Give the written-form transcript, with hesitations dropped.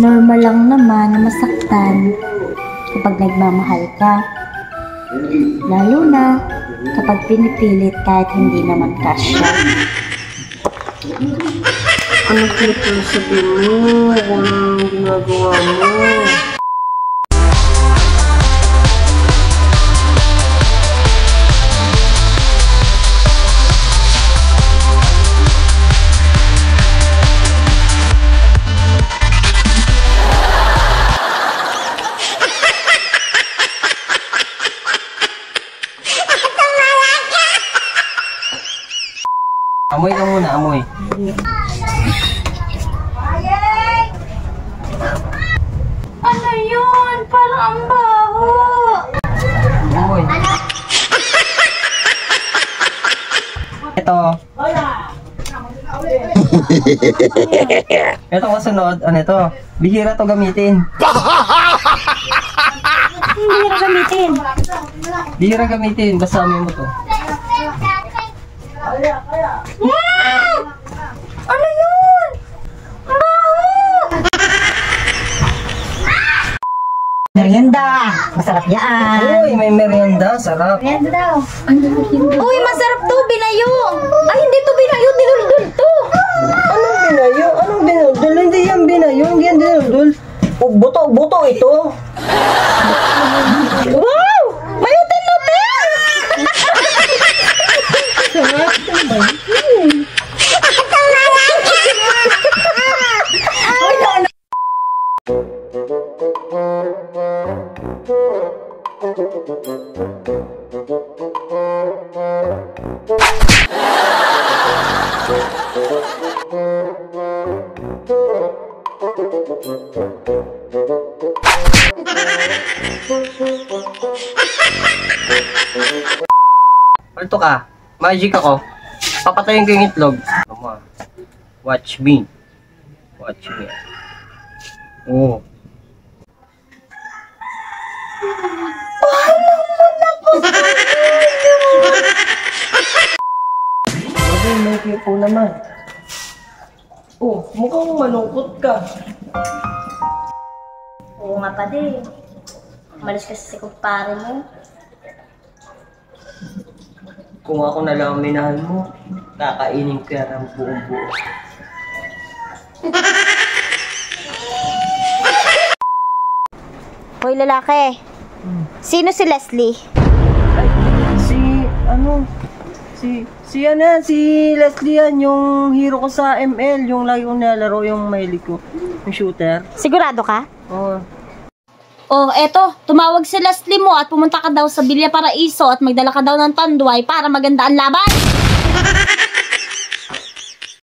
Normal lang naman na masaktan kapag nagmamahal ka. Lalo na kapag pinipilit kahit hindi naman kasya. Ano po sabihin mo? Anong ginagawa mo? Amoy ka muna, amoy. Ano yun? Parang ang baho. Amoy. Ito. Ito kasunod, ano ito? Bihira to gamitin. Bihira gamitin. Bihira gamitin, basta amoy mo to. Wow! Ano yun? Baho! Merienda! Masarap yan! Uy, may merienda, sarap. Merienda daw. Uy, masarap to, binayo. Ay, hindi to binayo, dinuldul to. Anong binayo? Anong dinudul? Hindi yan binayo, hindi yan dinudul. Buto ito. Wow! May utin-utin! Alto ka, magic ako. Papatayin ko yung itlog. Mama, watch me. Watch me. Oh. Sabi, may kipo naman. Oh, mukhang malungkot ka. Oo nga pa din. Malis kasi si kumpare mo. Kung ako na lang ang minahal mo, kakainin ko yan ang buong buo. Hoy lalaki, sino si Leslie? Si Leslie yan, yung hero ko sa ML, yung lagi kong nilalaro, yung mahilig ko, yung shooter. Sigurado ka? Oo. Oh, eto, tumawag si Leslie mo at pumunta ka daw sa Villa Paraiso at magdala ka daw ng tanduay para maganda ang laban.